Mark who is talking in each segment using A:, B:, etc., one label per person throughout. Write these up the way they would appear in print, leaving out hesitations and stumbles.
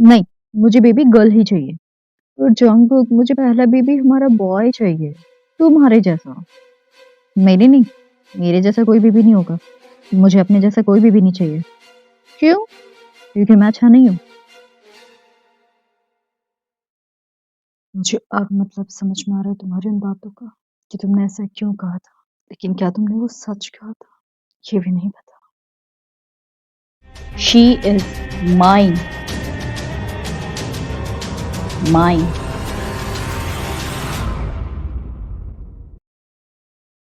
A: नहीं, मुझे baby girl ही चाहिए। और जंगकुक मुझे पहला बेबी हमारा बॉय चाहिए, तुम्हारे जैसा। मेरे नहीं, मेरे जैसा कोई बेबी नहीं होगा। मुझे अपने जैसा कोई बेबी नहीं चाहिए। क्यों? क्योंकि मैं अच्छा नहीं हूँ। मुझे अब मतलब समझ में आ रहा है तुम्हारी उन बातों का कि तुमने ऐसा क्यों कहा था। लेकिन क्या तुमने वो सच कहा था? ये भी नहीं पता। She is mine, mine.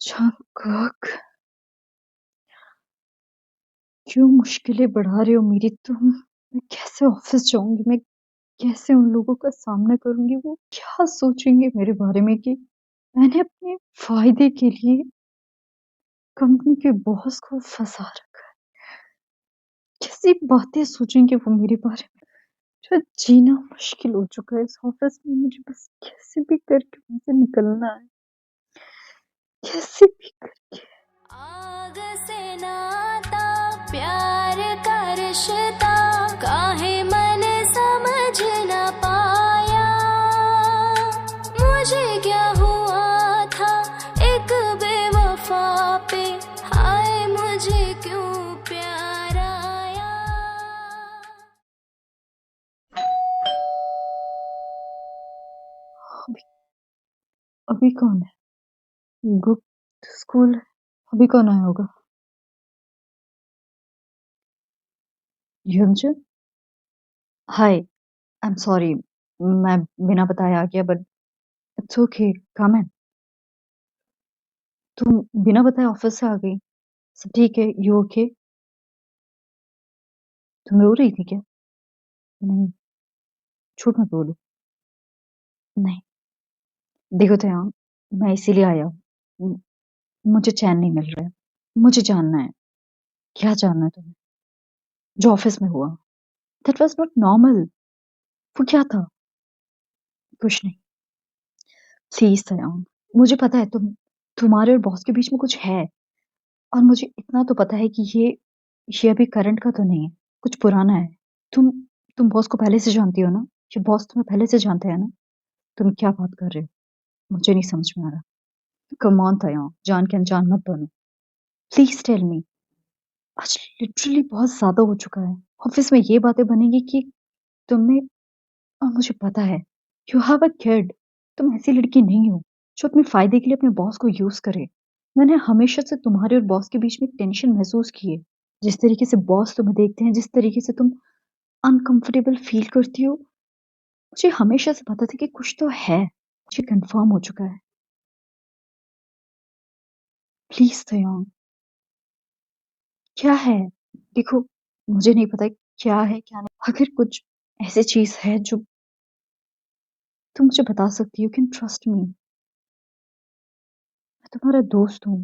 A: Jungkook, क्यों मुश्किलें बढ़ा रहे हो मेरी तुम? मैं कैसे ऑफिस जाऊंगी? मैं कैसे उन लोगों का सामना करूंगी? वो क्या सोचेंगे मेरे बारे में कि मैंने अपने फायदे के लिए कंपनी के बॉस को फंसा रखा है? कैसी बातें सोचेंगे वो मेरे बारे में? जो जीना मुश्किल हो चुका है इस ऑफिस में, मुझे बस कैसे भी करके वहां से निकलना है, कैसे भी करके।
B: आग से नाता प्यार का रिश्ता, काहे मन समझ न पाया। मुझे क्या हुआ था एक बेवफा पे, हाय मुझे क्यों प्यार आया।
A: अभी अभी कौन है? गुप्त स्कूल है। अभी कौन आया होगा? युमजन, हाय, आई एम सॉरी, मैं बिना बताए आ गया, बट इट्स ओके, कम इन। तुम बिना बताए ऑफिस से आ गई, सब ठीक है? You okay? तुम रो रही थी क्या? नहीं, झूठ मत बोलो। नहीं, देखो तयान, मैं इसीलिए आया हूँ। मुझे चैन नहीं मिल रहा है। मुझे जानना है। क्या जानना है तुम्हें? जो ऑफिस में हुआ, दैट वाज नॉट नॉर्मल। वो क्या था? कुछ नहीं। प्लीज तयान, मुझे पता है तुम्हारे और बॉस के बीच में कुछ है। और मुझे इतना तो पता है कि ये अभी करंट का तो नहीं है, कुछ पुराना है। तुम तुम बॉस को पहले से जानती हो ना? ये बॉस तुम्हें पहले से जानते हैं ना? तुम क्या बात कर रहे हो? मुझे नहीं समझ में आ रहा। कम ऑन तयान, जान के अनजान मत बनो। Please tell me. आज लिटरली बहुत ज़्यादा हो चुका है। ऑफिस में ये बातें बनेंगी कि तुमने, और मुझे पता है, यू हैव अ किड। तुम ऐसी लड़की नहीं हो जो अपने फायदे के लिए अपने बॉस को यूज करे। मैंने हमेशा से तुम्हारे और बॉस के बीच में टेंशन महसूस की है। जिस तरीके से बॉस तुम्हें देखते हैं, जिस तरीके से तुम अनकंफर्टेबल फील करती हो, मुझे हमेशा से पता था कि कुछ तो है। मुझे कंफर्म हो चुका है। प्लीज तयंग, क्या है? देखो, मुझे नहीं पता क्या है क्या नहीं। अगर कुछ ऐसी चीज है जो तुम मुझे बता सकती हो, यू कैन ट्रस्ट मी। मैं तुम्हारा दोस्त हूँ,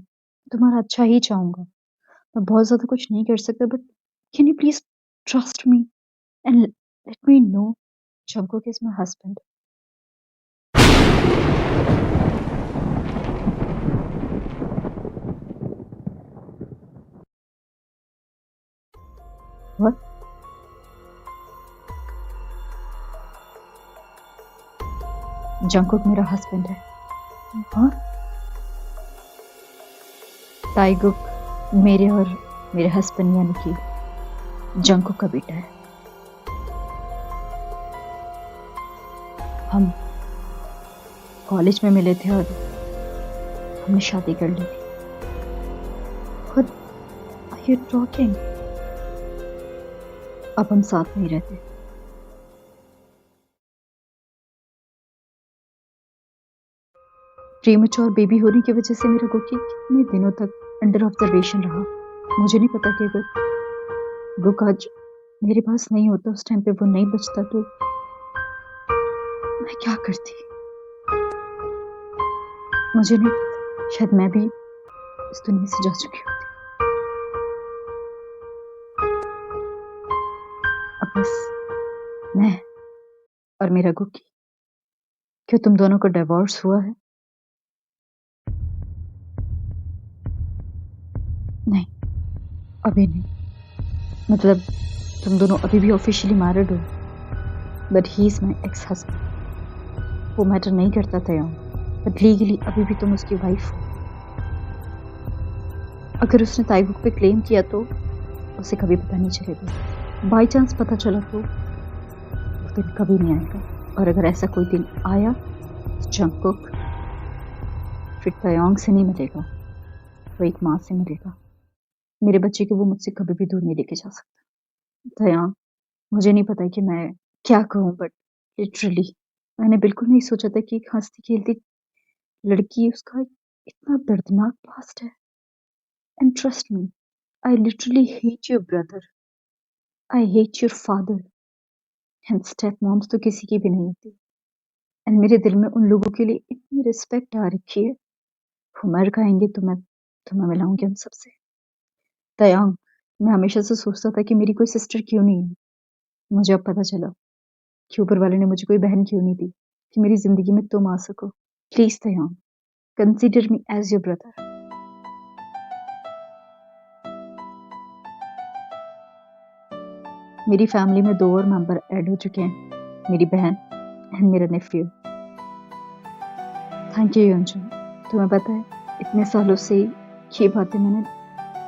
A: तुम्हारा अच्छा ही चाहूंगा। मैं बहुत ज्यादा कुछ नहीं कर सकता, but can you please trust me and let me know Jungkook is my husband. What? Jungkook मेरा हस्बैंड है। हाँ, ताइगुक मेरे और मेरे हस्बैंड यानी कि जंगकुक का बेटा है। हम कॉलेज में मिले थे और हमने शादी कर ली थी। What are you talking? अब हम साथ नहीं रहते। प्रीमेच्योर बेबी होने की वजह से मेरा गुकी कितने दिनों तक अंडर ऑब्जर्वेशन रहा। मुझे नहीं पता कि अगर गुक आज मेरे पास नहीं होता, उस टाइम पे वो नहीं बचता, तो मैं क्या करती? मुझे नहीं पता, शायद मैं भी इस दुनिया से जा चुकी होती। अब बस मैं और मेरा गुकी। क्यों तुम दोनों को डिवोर्स हुआ है? नहीं, अभी नहीं। मतलब तुम दोनों अभी भी ऑफिशियली मैरिड हो? But he is my ex husband. वो मैटर नहीं करता तयंग, बट लीगली अभी भी तुम उसकी वाइफ हो। अगर उसने ताइबुक पे क्लेम किया तो उसे कभी पता नहीं चलेगा। बाई चांस पता चला तो वो दिन कभी नहीं आएगा। और अगर ऐसा कोई दिन आया तो जंगकुक फिर तयंग से नहीं मिलेगा, वो एक माँ से मिलेगा। मेरे बच्चे को वो मुझसे कभी भी दूर नहीं लेके जा सकता। तयंग, मुझे नहीं पता कि मैं क्या कहूँ, बट लिटरली मैंने बिल्कुल नहीं सोचा था कि एक हंसती खेलती लड़की उसका इतना दर्दनाक पास्ट है। And trust me, I literally hate your brother, I hate your father. And step moms तो किसी की भी नहीं होती। एंड मेरे दिल में उन लोगों के लिए इतनी रिस्पेक्ट आ रखी है, वो मर खाएंगे तो मैं तुम्हें मिलाऊंगी उन सबसे। तयंग, मैं हमेशा से सोचता था कि मेरी कोई सिस्टर क्यों नहीं है। मुझे अब पता चला कि ऊपर वाले ने मुझे कोई बहन क्यों नहीं दी, कि मेरी जिंदगी में तुम आ सको। Please Taeyang, consider me as your brother. मेरी फैमिली में 2 और मेंबर ऐड हो चुके हैं, मेरी बहन एंड मेरा नेफ्यू। Thank you Yonjan. तुम्हें पता है, इतने सालों से ये बातें मैंने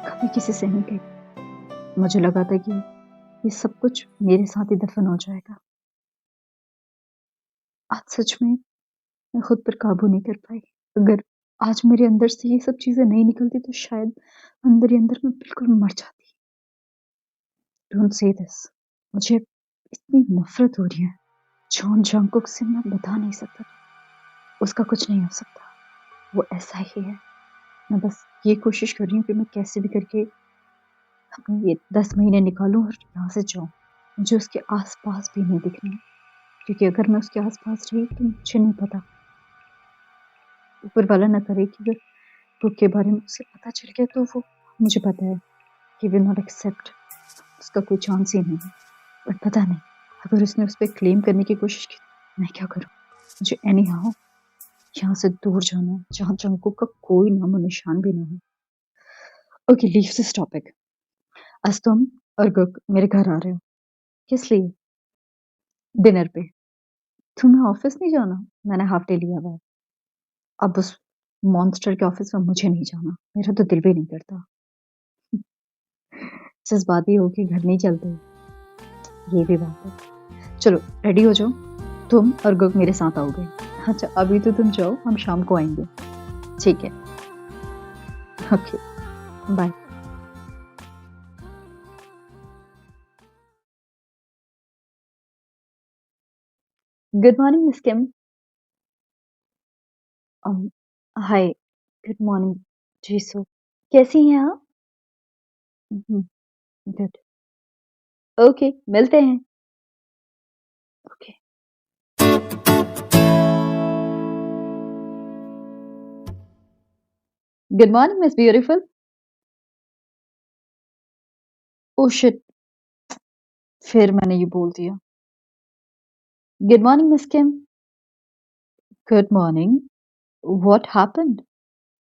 A: कभी किसी से नहीं कही। मुझे लगा था कि ये सब कुछ मेरे साथ ही दफन हो जाएगा। आज सच में मैं खुद पर काबू नहीं कर पाई। अगर आज मेरे अंदर से ये सब चीजें नहीं निकलती तो शायद अंदर ही अंदर मैं बिल्कुल मर जाती। Don't say this. मुझे इतनी नफरत हो रही है जॉन जंगकुक से, मैं बता नहीं सकता। उसका कुछ नहीं हो सकता, वो ऐसा ही है। मैं बस ये कोशिश कर रही हूँ कि मैं कैसे भी करके अपने ये 10 महीने निकालूं और यहाँ से जाऊं। मुझे उसके आसपास भी नहीं दिखना है, क्योंकि अगर मैं उसके आसपास रही तो मुझे नहीं पता, ऊपर वाला ना करे कि अगर बुक के बारे में उसे पता चल गया तो वो, मुझे पता है कि विल नॉट एक्सेप्ट, उसका कोई चांस ही नहीं है। बट पता नहीं, अगर उसने उस पर क्लेम करने की कोशिश की मैं क्या करूँ। मुझे एनी हाउ यहाँ से दूर जाना है, जहाँ जंगकुक का कोई नामो निशान भी नहीं है। Okay, leave this topic. आज तुम और गुक मेरे घर आ रहे हो। किस लिए? डिनर पे। तुम्हें ऑफिस नहीं जाना? मैंने हाफ डे लिया हुआ है। अब उस मॉन्स्टर के ऑफिस में मुझे नहीं जाना, मेरा तो दिल भी नहीं करता। जज्बाती हो के घर नहीं चलते, ये भी बात है। चलो रेडी हो जाओ, तुम और गुक मेरे साथ आओगे। अच्छा अभी तो तुम जाओ, हम शाम को आएंगे। ठीक है, okay, bye. Good morning miss Kim. Hi, good morning Jisoo. कैसी हैं आप? गुड। ओके, मिलते हैं। Okay. Good morning miss beautiful. Oh shit, फिर मैंने ये बोल दिया। Good morning miss Kim. Good morning. What happened?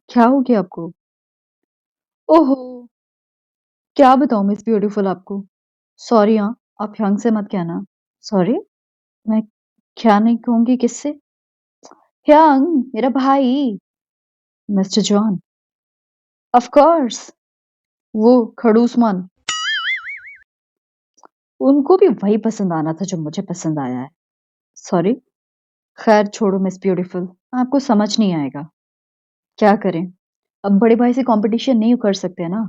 A: क्या हो गया आपको? ओहो, क्या बताऊं मिस ब्यूटीफुल आपको। सॉरी हाँ, आप ह्यांग से मत कहना। सॉरी? मैं क्या नहीं कहूंगी किससे? ह्यांग मेरा भाई, मिस्टर जॉन। ऑफ कोर्स, वो खड़ूसमान। उनको भी वही पसंद आना था जो मुझे पसंद आया है। सॉरी। खैर छोड़ो मिस ब्यूटीफुल, आपको समझ नहीं आएगा। क्या करें, अब बड़े भाई से कंपटीशन नहीं कर सकते ना।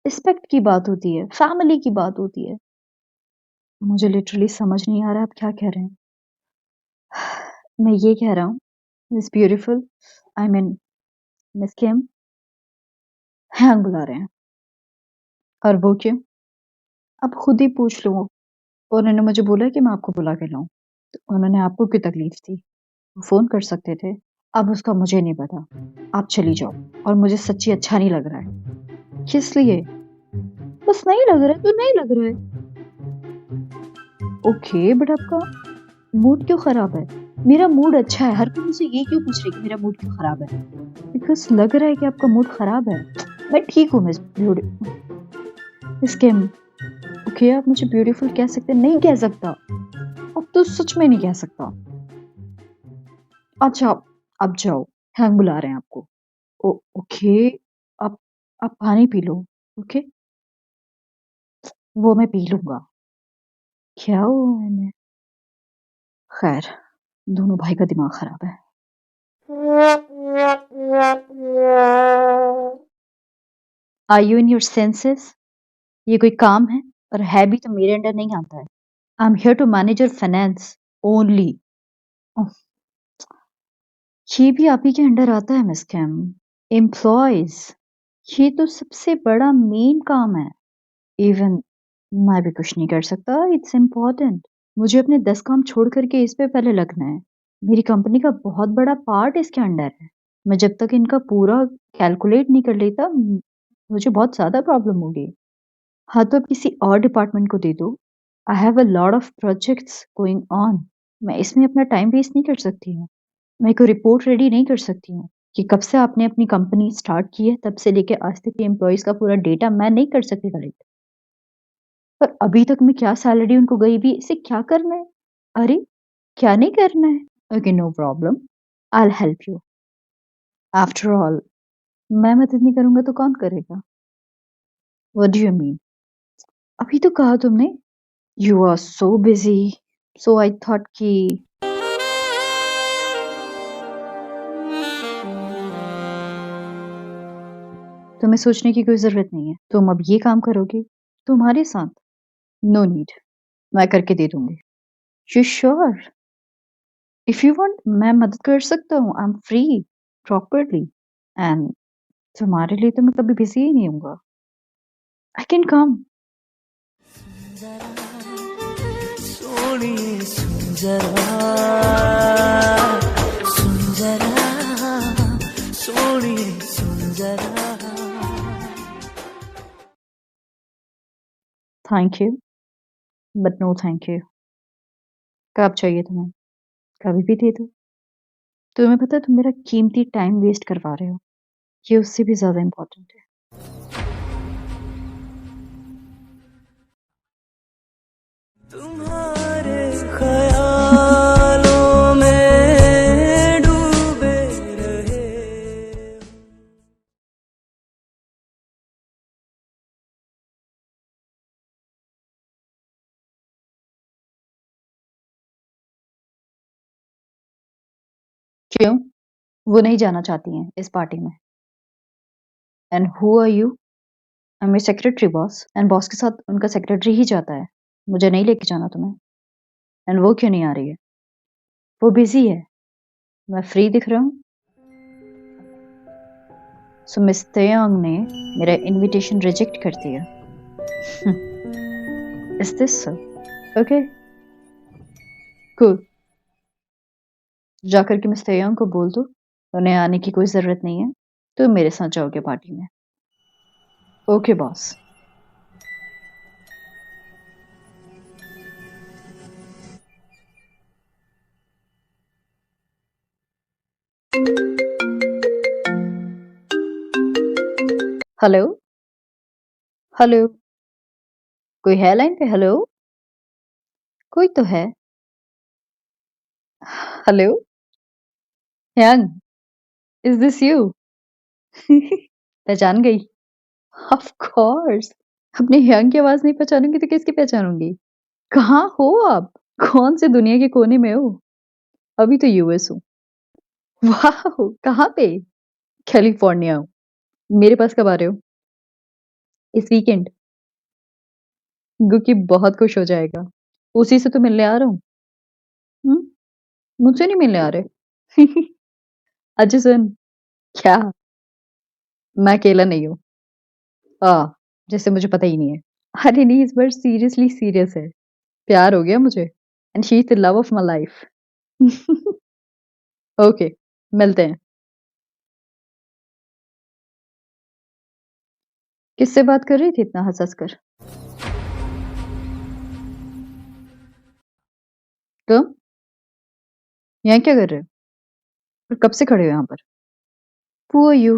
A: रिस्पेक्ट की बात होती है, फैमिली की बात होती है। मुझे लिटरली समझ नहीं आ रहा आप क्या कह रहे हैं। मैं ये कह रहा हूँ miss beautiful, I mean miss Kim, hang बुला रहे हैं। और वो क्यों? आप खुद ही पूछ लो। उन्होंने मुझे बोला कि मैं आपको बुला के लाऊं, तो उन्होंने आपको क्यों तकलीफ दी? वो फोन कर सकते थे। अब उसका मुझे नहीं पता, आप चली जाओ। और मुझे सच्ची अच्छा नहीं लग रहा है। किस लिए? बस नहीं लग रहा है तो नहीं लग रहा है। ओके, बट आपका मूड क्यों खराब है? मेरा मूड अच्छा है। हर कोई मुझसे ये क्यों पूछ रही है कि मेरा मूड क्यों खराब है? बिकॉज लग रहा है कि आपका मूड खराब है। मैं ठीक हूँ मिस ब्यूटी, मिस किम। ओके, आप मुझे ब्यूटीफुल कह सकते, नहीं कह सकता। आप तो सच में नहीं कह सकता। अच्छा, अब जाओ, हैंग बुला रहे हैं आपको। ओ ओके, आप आप पानी पी लो, ओके? वो मैं पी लूँगा। क्या हुआ इन्हें? खैर, दोनों भाई का दिमाग खराब है। Are you in your senses? ये कोई काम है? और है भी तो मेरे अंडर नहीं आता है। I am here to manage your finance only. Oh! ये भी आप ही के अंडर आता है मिस किम। एम्प्लॉइज़, ये तो सबसे बड़ा मेन काम है। इवन मैं भी कुछ नहीं कर सकता, इट्स इम्पोर्टेंट। मुझे अपने 10 काम छोड़ कर के इस पे पहले लगना है। मेरी कंपनी का बहुत बड़ा पार्ट इसके अंडर है। मैं जब तक इनका पूरा कैलकुलेट नहीं कर लेता, मुझे बहुत ज़्यादा प्रॉब्लम होगी। हाँ, तो अब किसी और डिपार्टमेंट को दे दो। I have a lot of projects going on. मैं इसमें अपना टाइम वेस्ट नहीं कर सकती हूँ। मैं कोई रिपोर्ट रेडी नहीं कर सकती हूँ कि कब से आपने अपनी कंपनी स्टार्ट की है, तब से लेके आज तक के एम्प्लॉइज़ का पूरा डेटा मैं नहीं कर सकती कलेक्ट। पर अभी तक मैं क्या सैलरी उनको गई भी, इसे क्या करना है? अरे! क्या नहीं करना है? Okay, no problem, I will help you. After all मैं मदद नहीं करूँगा तो कौन करेगा? What do you mean? अभी तो कहा तुमने। You are so busy, so I thought कि तुम्हें सोचने की कोई ज़रूरत नहीं है। तुम अब ये काम करोगे, तुम्हारे साथ। नो नीड, मैं करके दे दूँगी। You sure? If you want मैं मदद कर सकता हूँ, I am free properly and तुम्हारे लिए तो मैं कभी बिज़ी ही नहीं होऊँगा। I can come.
B: सोनिए सुन जरा सुन जरा सोनिए सुन जरा
A: thank you, but no thank you. कब चाहिए तुम्हें? कभी भी दे दो। तुम्हें पता है तुम मेरा कीमती टाइम वेस्ट करवा रहे हो। ये उससे भी ज़्यादा इम्पोर्टेंट है।
B: तुम्हारे ख्यालों में डूबे रहे
A: क्यों? वो नहीं जाना चाहती हैं इस पार्टी में। And who are you? I am your secretary boss and boss के साथ उनका सेक्रेटरी ही जाता है। मुझे नहीं लेके जाना तुम्हें। एंड वो क्यों नहीं आ रही है? वो बिज़ी है। मैं फ्री दिख रहा हूँ? सो मिस तेयांग ने मेरा इन्विटेशन रिजेक्ट कर दिया। Is this so? Okay, cool. जाकर के मिस तेयांग को बोल दो, उन्हें आने की कोई ज़रूरत नहीं है। तुम मेरे साथ जाओगे पार्टी में। Okay boss. हेलो? हेलो? कोई है लाइन पे? हेलो? कोई तो है। Hello? Yang, is this you? पहचान गई? Of course. अपने यांग की आवाज़ नहीं पहचानूँगी तो किसकी पहचानूँगी? कहाँ हो आप? कौन से दुनिया के कोने में हो? अभी तो यूएस हूँ। वाओ! कहाँ पे? कैलिफ़ोर्निया। मेरे पास कब आ रहे हो? इस वीकेंड? गुकी बहुत खुश हो जाएगा। उसी से तो मिलने आ रहा हूँ। हुँ? मुझसे नहीं मिलने आ रहे? अच्छा सुन, क्या? मैं अकेला नहीं हूँ। जैसे मुझे पता ही नहीं है। अरे नहीं, इस बार सीरियसली सीरियस है। प्यार हो गया मुझे and she is the love of my life. Okay, मिलते हैं। किससे बात कर रही थी इतना हँस-हँस कर? तुम? यहाँ क्या कर रहे हो? और कब से खड़े हो यहाँ पर? Who are you?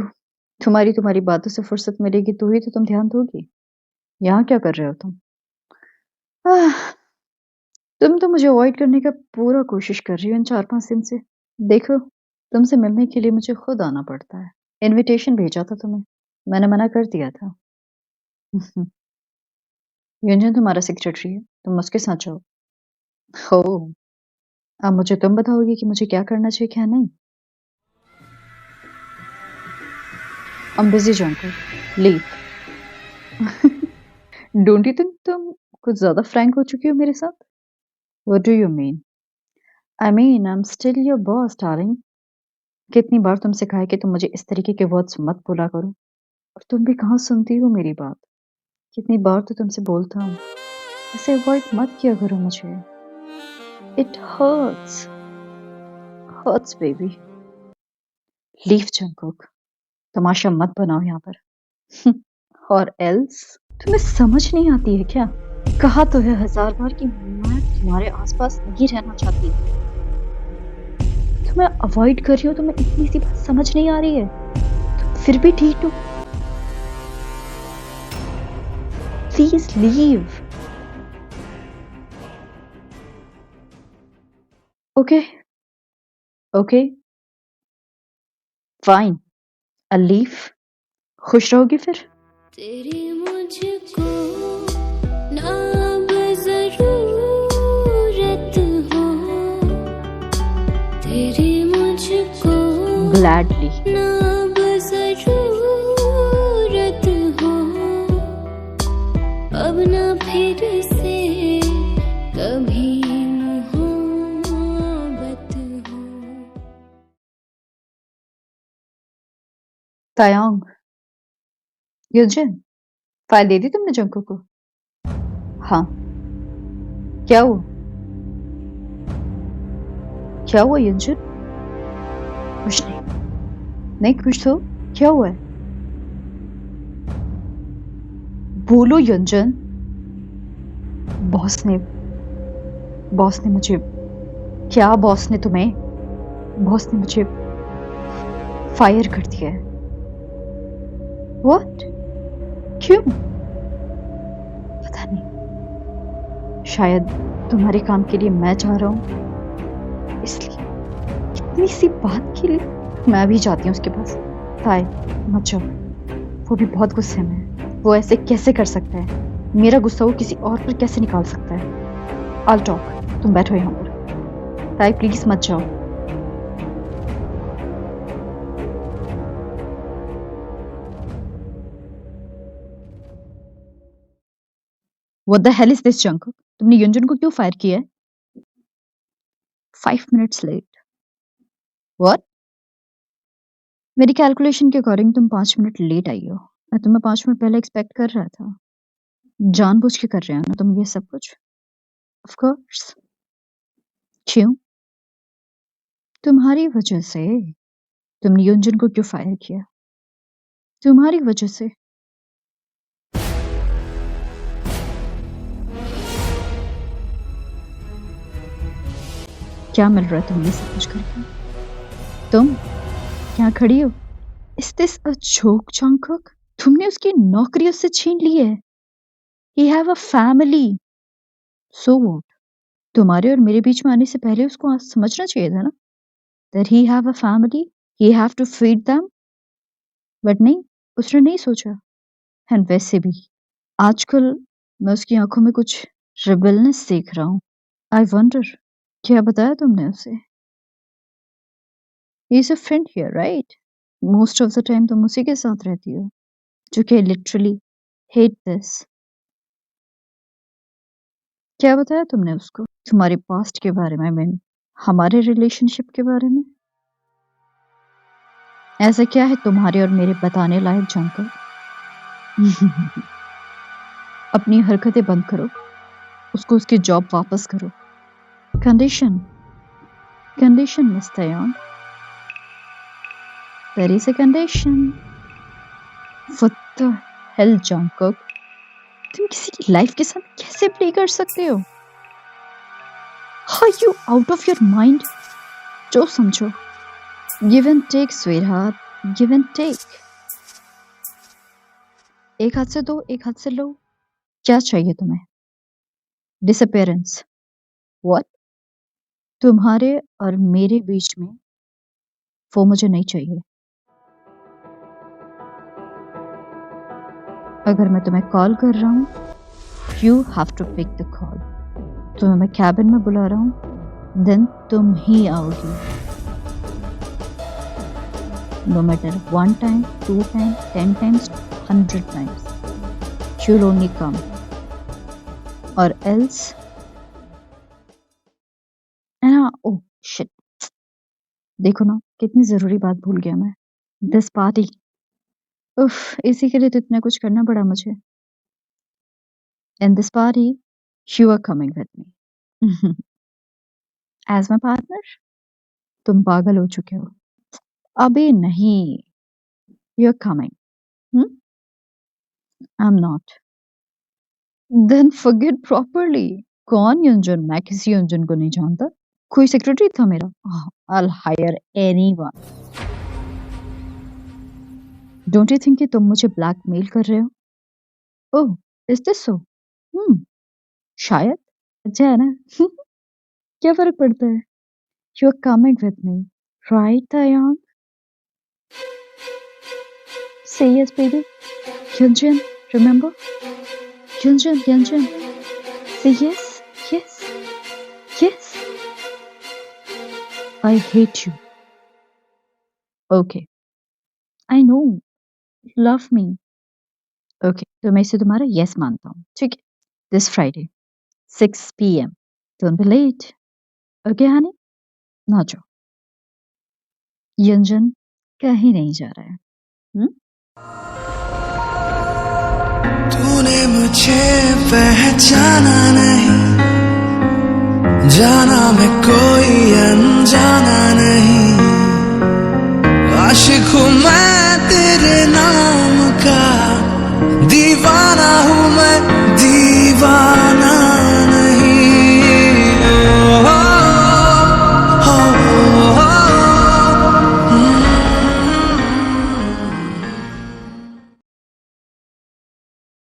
A: तुम्हारी तुम्हारी बातों से फुर्सत मिलेगी तो ही तो तुम ध्यान दोगी। यहाँ क्या कर रहे हो तुम? आह, तुम तो मुझे अवॉइड करने का पूरा कोशिश कर रही हो इन 4-5 दिन से। देखो, तुमसे मिलने के लिए मुझे खुद आना पड़ता है। इन्विटेशन भेजा था तुम्हें, मैंने मना कर दिया था। युंजन तुम्हारा सेक्रेटरी है, तुम उसके साथ जाओ। ओह! अब मुझे तुम बताओगी कि मुझे क्या करना चाहिए, क्या नहीं? I am busy जंकर, leave. Don't you think तुम कुछ ज़्यादा फ्रैंक हो चुकी हो मेरे साथ? What do you mean? I mean I am still your boss darling. कितनी बार तुमसे कहा है कि तुम मुझे इस तरीके के वर्ड्स मत बोला करो, और तुम भी कहाँ सुनती हो मेरी बात। कितनी बार तो तुमसे बोलता हूँ, ऐसे अवॉइड मत किया करो मुझे। It hurts baby. Leave Jungkook, तमाशा मत बनाओ यहाँ पर। और एल्स, तुम्हें समझ नहीं आती है क्या? कहा तो है 1000 बार कि मैं तुम्हारे आसपास नहीं रहना चाहती। तुम्हें अवॉइड कर रही हो, तुम्हें इतनी सी बात समझ नहीं आ रही है, फिर भी ठीक हो। Please leave. Okay, okay, fine, I leave. खुश रहोगी फिर?
B: तेरी मुझको ना अब जरूरत हो, तेरी मुझको
A: ग्लैडली।
B: ना अब जरूरत हो, अब ना फिर से कभी मोहब्बत हो।
A: तायांग, युजन, फाइल दे दी तुमने जंको को? हाँ। क्या हुआ? क्या हुआ युजन? कुछ नहीं। नहीं कुछ तो क्या हुआ है? बोलो युंजन। बॉस ने बॉस ने मुझे क्या बॉस ने तुम्हें बॉस ने मुझे फायर कर दिया है। व्हाट? क्यों? पता नहीं, शायद तुम्हारे काम के लिए मैं जा रहा हूँ, इसलिए। इतनी सी बात के लिए मैं भी जाती हूँ उसके पास। ताई, मत जाओ, वो भी बहुत गुस्से में है। वो ऐसे कैसे कर सकता है? मेरा गुस्सा वो किसी और पर कैसे निकाल सकता है? I'll talk, तुम बैठो यहाँ पर। ताई प्लीज मत जाओ। What the hell is this Jungkook? तुमने युंजन को क्यों फायर किया है? 5 minutes late. What? मेरी कैलकुलेशन के अकॉर्डिंग तुम 5 मिनट लेट आई हो। मैं तुम्हें 5 मिनट पहले एक्सपेक्ट कर रहा था। जानबूझ के कर रहे हो ना तुम ये सब कुछ? Of course. क्यों? तुम्हारी वजह से। तुमने युंजन को क्यों फायर किया? तुम्हारी वजह से। क्या मिल रहा है तुम्हें ये सब कुछ करके? तुम यहाँ खड़ी हो? Is this a joke, Jungkook? तुमने उसकी नौकरी उससे छीन ली है। He have a family. So what? तुम्हारे और मेरे बीच में आने से पहले उसको आज समझना चाहिए था ना, that he have a family, he have to feed them. But नहीं, उसने नहीं सोचा। एंड वैसे भी आजकल मैं उसकी आंखों में कुछ रिबलनेस देख रहा हूँ। आई वंडर, क्या बताया तुमने उसे? He is a friend here right? Most of the time तुम उसी के साथ रहती हो, जो कि लिटरली हेट दिस। क्या बताया तुमने उसको तुम्हारे पास्ट के बारे में, मीन हमारे रिलेशनशिप के बारे में? ऐसा क्या है तुम्हारे और मेरे बताने लायक जंकर? अपनी हरकतें बंद करो, उसको उसकी जॉब वापस करो। Condition condition miss Taeyang, there is a condition. What the hell Jungkook, तुम किसी की लाइफ के साथ कैसे प्ले कर सकते हो? Are you out of your mind? जो समझो, give and take sweetheart, give and take. एक हाथ से दो, एक हाथ से लो। क्या चाहिए तुम्हें? डिसअपियरेंस? व्हाट? तुम्हारे और मेरे बीच में वो मुझे नहीं चाहिए। अगर मैं तुम्हें कॉल कर रहा हूँ, you have to pick the call. तुम्हें मैं कैबिन में बुला रहा हूँ, देन तुम ही आओगी। No matter 1 time, 2 time, 10 times, 100 times, you'll only come, or else oh shit, देखो ना कितनी जरूरी बात भूल गया मैं। दिस पार्टी, उफ, इसी के लिए तो इतना कुछ करना पड़ा मुझे। In this party you are coming with me as my partner. तुम पागल हो चुके हो। अबे नहीं, you are coming. I am not. Then forget properly. कौन यंजन? मैं किसी यंजन को नहीं जानता। कोई सेक्रेटरी था मेरा। I'll hire anyone. Don't you think कि तुम मुझे ब्लैकमेल कर रहे हो? ओह, is this so? शायद। अच्छा है ना? क्या फर्क पड़ता है? You're coming with me, right, Taeyang? Say yes, baby. Hyunjin, remember? Hyunjin. Say yes, yes, yes. I hate you. Okay. I know. Love me. Okay. तो मैं इसे तुम्हारा yes मानता हूँ। ठीक है? This Friday, 6 p.m. Don't be late. Okay, honey? ना जाओ। यंजन कहीं नहीं जा रहा है।
C: तूने मुझे पहचाना नहीं, जाना मैं कोई अनजाना नहीं, आशिक हूँ मैं